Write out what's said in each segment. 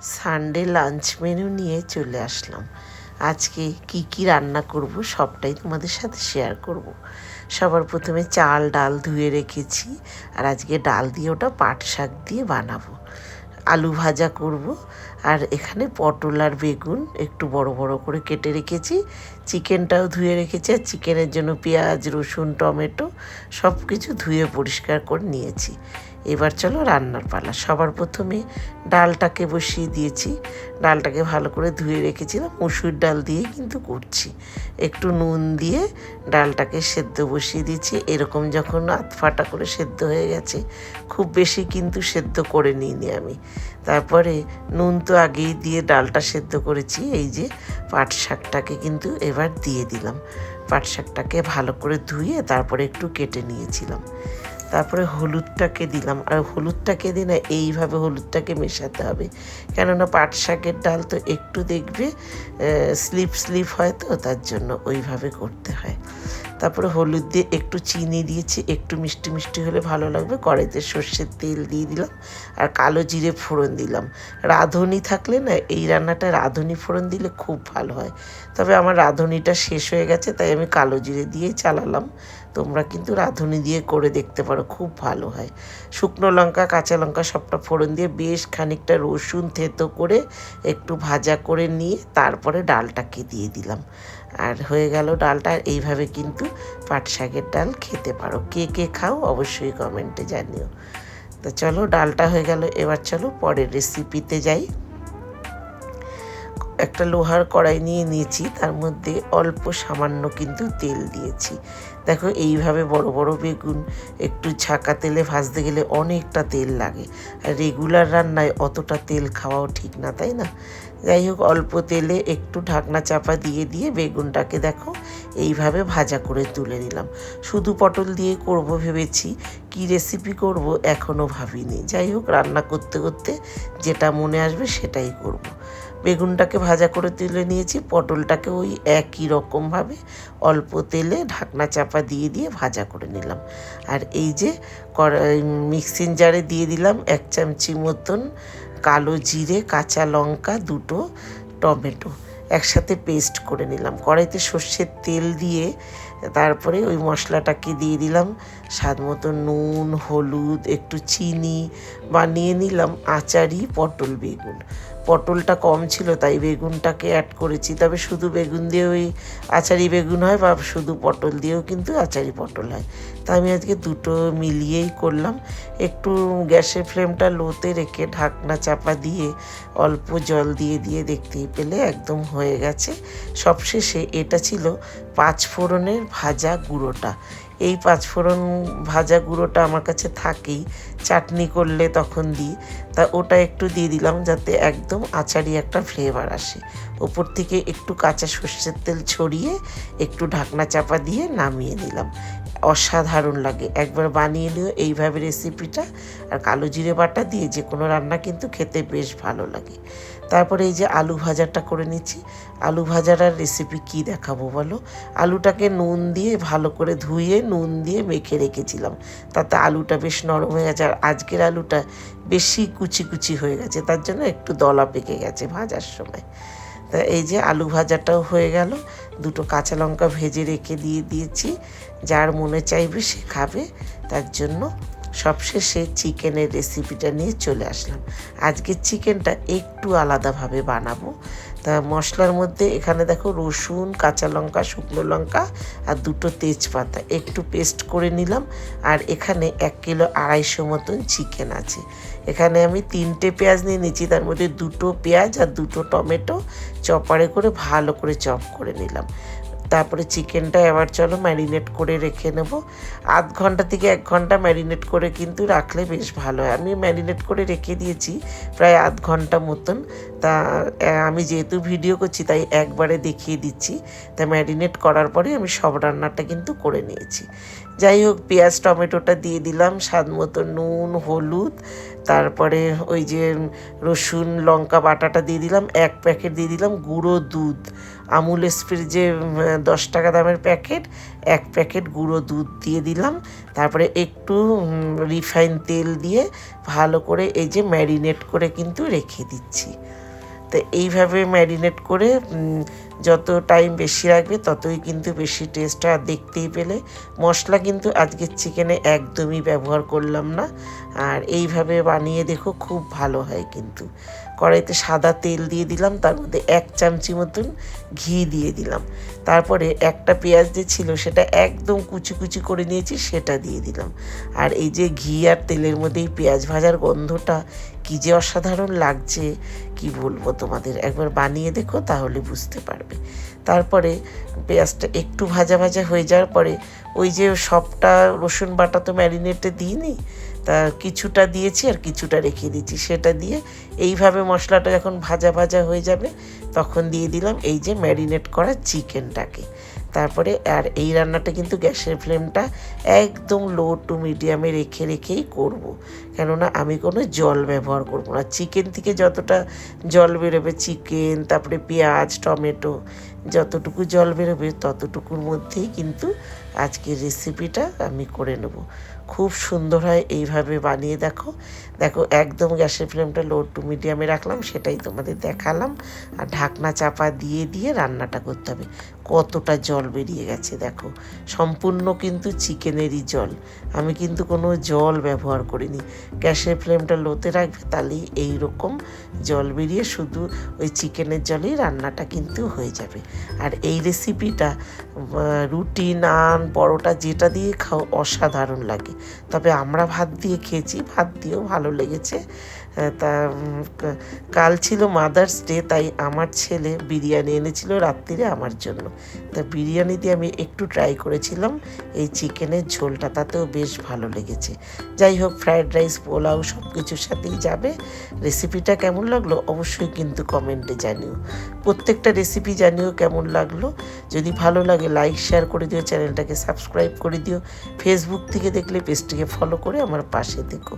Sunday lunch menu নিয়ে চলে আসলাম। আজকে কি রান্না করব সবটাই তোমাদের সাথে শেয়ার করব। সবার প্রথমে চাল ডাল ধুয়ে রেখেছি, আর আজকে ডাল দিয়ে ওটা পাট শাক দিয়ে বানাবো। আলু ভাজা করব, আর এখানে পটল আর বেগুন একটু বড় বড় করে কেটে রেখেছি। চিকেনটাও ধুয়ে রেখেছি, আর চিকেনের জন্য পেঁয়াজ রসুন টমেটো সব কিছু ধুয়ে পরিষ্কার করে নিয়েছি। এবার চলো রান্নার পালা। সবার প্রথমে ডালটাকে বসিয়ে দিয়েছি। ডালটাকে ভালো করে ধুয়ে রেখেছিলাম, মুসুর ডাল দিয়ে কিন্তু করছি। একটু নুন দিয়ে ডালটাকে সেদ্ধ বসিয়ে দিয়েছি। এরকম যখন আধফাটা করে সেদ্ধ হয়ে গেছে, খুব বেশি কিন্তু সেদ্ধ করে নিইনি আমি। তারপরে নুন তো আগেই দিয়ে ডালটা সেদ্ধ করেছি। এই যে পাট শাকটাকে কিন্তু এবার দিয়ে দিলাম। পাট শাকটাকে ভালো করে ধুয়ে তারপরে একটু কেটে নিয়েছিলাম। তারপরে হলুদটাকে দিলাম, আর হলুদটাকে দিই না, এইভাবে হলুদটাকে মেশাতে হবে, কেননা পাট শাকের ডাল তো একটু দেখবে স্লিপ হয়, তো তার জন্য ওইভাবে করতে হয়। তারপরে হলুদ দিয়ে একটু চিনি দিয়েছি, একটু মিষ্টি মিষ্টি হলে ভালো লাগবে। কড়াইতে সর্ষের তেল দিয়ে দিলাম, আর কালো জিরে ফোড়ন দিলাম। রাঁধুনি থাকলে না, এই রান্নাটা রাঁধুনি ফোড়ন দিলে খুব ভালো হয়। তবে আমার রাঁধুনিটা শেষ হয়ে গেছে, তাই আমি কালো জিরে দিয়েই চালালাম। তোমরা কিন্তু রাঁধুনি দিয়ে করে দেখতে পারো, খুব ভালো হয়। শুকনো লঙ্কা কাঁচা লঙ্কা সবটা ফোড়ন দিয়ে বেশ খানিকটা রসুন থেতো করে একটু ভাজা করে নিয়ে তারপরে ডালটাকে দিয়ে দিলাম। আর হয়ে গেল ডালটা। এইভাবে কিন্তু পাট শাকের ডাল খেতে পারো। কে কে খাও অবশ্যই কমেন্টে জানিও। তো চলো, ডালটা হয়ে গেল। এবার চলো পরের রেসিপিতে যাই। একটা লোহার কড়াই নিয়ে নিয়েছি, তার মধ্যে অল্প সামান্য কিন্তু তেল দিয়েছি। দেখো, এইভাবে বড় বড় বেগুন একটু ছাকা তেলে ভাজতে গেলে অনেকটা তেল লাগে, আর রেগুলার রান্নায় অতটা তেল খাওয়াও ঠিক না, তাই না? যাই হোক, অল্প তেলে একটু ঢাকনা চাপা দিয়ে দিয়ে বেগুনটাকে দেখো এইভাবে ভাজা করে তুলে নিলাম। শুধু পটল দিয়ে করব ভেবেছি, কি রেসিপি করব এখনও ভাবিনি। যাই হোক, রান্না করতে করতে যেটা মনে আসবে সেটাই করব। বেগুনটাকে ভাজা করে তুলে নিয়েছি, পটলটাকে ওই একই রকমভাবে অল্প তেলে ঢাকনা চাপা দিয়ে দিয়ে ভাজা করে নিলাম। আর এই যে মিক্সিং জারে দিয়ে দিলাম 1 চামচি মতন কালো জিরে, কাঁচা লঙ্কা, 2টো টমেটো একসাথে পেস্ট করে নিলাম। কড়াইতে সর্ষের তেল দিয়ে তারপরে ওই মশলাটাকে দিয়ে দিলাম। স্বাদ মতো নুন, হলুদ, একটু চিনি, বানিয়ে নিলাম আচারি পটল বেগুন। পটলটা কম ছিল তাই বেগুনটাকে অ্যাড করেছি, তবে শুধু বেগুন দিয়ে ওই আচারি বেগুন হয়, বা শুধু পটল দিয়েও কিন্তু আচারি পটল হয়। তা আমি আজকে দুটো মিলিয়েই করলাম। একটু গ্যাসের ফ্লেমটা লোতে রেখে ঢাকনা চাপা দিয়ে অল্প জল দিয়ে দিয়ে দেখতেই পেলে একদম হয়ে গেছে। সবশেষে এটা ছিল 5 ফোড়নের ভাজা গুঁড়োটা। এই 5 ফোড়ন ভাজা গুঁড়োটা আমার কাছে থাকেই, চাটনি করলে তখন দিই, তা ওটা একটু দিয়ে দিলাম যাতে একদম আচারি একটা ফ্লেভার আসে। ওপর থেকে একটু কাঁচা সর্ষের তেল ছড়িয়ে একটু ঢাকনা চাপা দিয়ে নামিয়ে নিলাম। অসাধারণ লাগে, একবার বানিয়ে নিও এইভাবে রেসিপিটা। আর কালো জিরে বাটা দিয়ে যে কোনো রান্না কিন্তু খেতে বেশ ভালো লাগে। তারপরে এই যে আলু ভাজাটা করে নিচ্ছি। আলু ভাজার আর রেসিপি কী দেখাবো বলো? আলুটাকে নুন দিয়ে ভালো করে ধুয়ে নুন দিয়ে মেখে রেখেছিলাম, তাতে আলুটা বেশ নরম হয়ে গেছে। আর আজকের আলুটা বেশি কুচি কুচি হয়ে গেছে, তার জন্য একটু দলা পেকে গেছে ভাজার সময়। তা এই যে আলু ভাজাটাও হয়ে গেল। 2টো কাঁচা লঙ্কা ভেজে রেখে দিয়েছি, যার মনে চাইবে সে খাবে, তার জন্য। সবশেষে চিকেনের রেসিপিটা নিয়ে চলে আসলাম। আজকের চিকেনটা একটু আলাদাভাবে বানাবো। তা মশলার মধ্যে এখানে দেখো রসুন, কাঁচা লঙ্কা, শুকনো লঙ্কা আর 2টো তেজপাতা একটু পেস্ট করে নিলাম। আর এখানে 1 কিলো 250 মতন চিকেন আছে। এখানে আমি 3টে পেঁয়াজ নিয়ে নিচ্ছি, তার মধ্যে 2টো পেঁয়াজ আর 2টো টমেটো চপারে করে ভালো করে চপ করে নিলাম। তারপরে চিকেনটা এবার চলো ম্যারিনেট করে রেখে নেব। আধ ঘন্টা থেকে 1 ঘন্টা ম্যারিনেট করে কিন্তু রাখলে বেশ ভালো হয়। আমি ম্যারিনেট করে রেখে দিয়েছি প্রায় আধ ঘন্টা মতন। তা আমি যেহেতু ভিডিও করছি তাই একবারে দেখিয়ে দিচ্ছি। তা ম্যারিনেট করার পরে আমি সব রান্নাটা কিন্তু করে নিয়েছি। যাই হোক, পেঁয়াজ টমেটোটা দিয়ে দিলাম, স্বাদ মতো নুন হলুদ, তারপরে ওই যে রসুন লঙ্কা বাটাটা দিয়ে দিলাম, 1 প্যাকেট দিয়ে দিলাম গুঁড়ো দুধ, আমুল স্প্রে যে 10 টাকা দামের প্যাকেট, 1 প্যাকেট গুঁড়ো দুধ দিয়ে দিলাম। তারপরে একটু রিফাইন তেল দিয়ে ভালো করে এই যে ম্যারিনেট করে কিন্তু রেখে দিচ্ছি। তো এইভাবে ম্যারিনেট করে যত টাইম বেশি রাখবে ততই কিন্তু বেশি টেস্ট। আর দেখতেই পেলে মশলা কিন্তু আজকের চিকেনে একদমই ব্যবহার করলাম না। আর এইভাবে বানিয়ে দেখো, খুব ভালো হয় কিন্তু। কড়াইতে সাদা তেল দিয়ে দিলাম, তার মধ্যে 1 চামচি মতন ঘি দিয়ে দিলাম। তারপরে একটা পেঁয়াজ যে ছিল সেটা একদম কুচি কুচি করে নিয়েছি, সেটা দিয়ে দিলাম। আর এই যে ঘি আর তেলের মধ্যে এই পেঁয়াজ ভাজার গন্ধটা কী যে অসাধারণ লাগছে, কি বলবো তোমাদের, একবার বানিয়ে দেখো তাহলে বুঝতে পারবে। তারপরে পেঁয়াজটা একটু ভাজা ভাজা হয়ে যাওয়ার পরে ওই যে সবটা রসুন বাটা তো ম্যারিনেটে দিইনি, তা কিছুটা দিয়েছি আর কিছুটা রেখে দিচ্ছি, সেটা দিয়ে এইভাবে মশলাটা যখন ভাজা ভাজা হয়ে যাবে তখন দিয়ে দিলাম এই যে ম্যারিনেট করা চিকেনটাকে। তারপরে আর এই রান্নাটা কিন্তু গ্যাসের ফ্লেমটা একদম লো টু মিডিয়ামে রেখেই করব। কেননা আমি কোনো জল ব্যবহার করব না। চিকেন থেকে যতটা জল বেরোবে, চিকেন তারপরে পেঁয়াজ টমেটো যতটুকু জল বেরোবে ততটুকুর মধ্যেই কিন্তু আজকের রেসিপিটা আমি করে নেব। খুব সুন্দর হয়, এইভাবে বানিয়ে দেখো। দেখো একদম গ্যাসের ফ্লেমটা লো টু মিডিয়ামে রাখলাম, সেটাই তোমাদের দেখালাম। আর ঢাকনা চাপা দিয়ে দিয়ে রান্নাটা করতে হবে। কতটা জল বেরিয়ে গেছে দেখো, সম্পূর্ণ কিন্তু চিকেনেরই জল, আমি কিন্তু কোনো জল ব্যবহার করিনি। গ্যাসের ফ্লেমটা লোতে রাখবে, তাহলেই এইরকম জল বেরিয়ে শুধু ওই চিকেনের জলেই রান্নাটা কিন্তু হয়ে যাবে। আর এই রেসিপিটা রুটি নান পরোটা যেটা দিয়ে খাও অসাধারণ লাগে। তবে আমরা ভাত দিয়ে খেয়েছি, ভাত দিয়েও ভালো লেগেছে। তা কাল ছিল মাদার্স ডে, তাই আমার ছেলে বিরিয়ানি এনেছিল রাত্রিরে আমার জন্য। তা বিরিয়ানি দিয়ে আমি একটু ট্রাই করেছিলাম এই চিকেনের ঝোলটা, তাতেও বেশ ভালো লেগেছে। যাই হোক, ফ্রায়েড রাইস পোলাও সব কিছুর সাথেই যাবে। রেসিপিটা কেমন লাগলো অবশ্যই কিন্তু কমেন্টে জানিও। প্রত্যেকটা রেসিপি জানিও কেমন লাগলো। যদি ভালো লাগে লাইক শেয়ার করে দিও, চ্যানেলটাকে সাবস্ক্রাইব করে দিও। ফেসবুক থেকে দেখলে পেজটিকে ফলো করে আমার পাশে থেকো।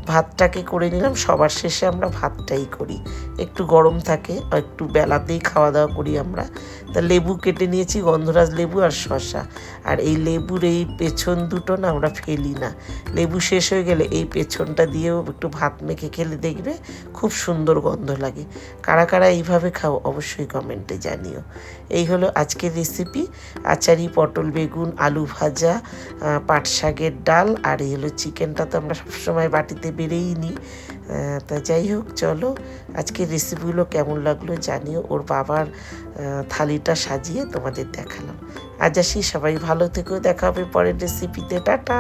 ভাতটাকে করে নিলাম, সবার শেষে আমরা ভাতটাই করি, একটু গরম থাকে, একটু বেলাতেই খাওয়া দাওয়া করি আমরা। তা লেবু কেটে নিয়েছি, গন্ধরাজ লেবু আর শসা। আর এই লেবুর এই পেছন দুটো না আমরা ফেলি না, লেবু শেষ হয়ে গেলে এই পেছনটা দিয়েও একটু ভাত মেখে খেলে দেখবে খুব সুন্দর গন্ধ লাগে। কারা কারা এইভাবে খাও অবশ্যই কমেন্টে জানিও। এই হলো আজকের রেসিপি, আচারি পটল বেগুন আলু ভাজা, পাট শাকের ডাল, আর এই হলো চিকেনটা তো আমরা সবসময় বাটিতে বেড়েই নিই। তা যাই হোক, চলো আজকের রেসিপিগুলো কেমন লাগলো জানিও। ওর বাবার থালিটা সাজিয়ে তোমাদের দেখালাম। আজ আসি, সবাই ভালো থেকো, দেখা হবে পরের রেসিপিতে, টাটা।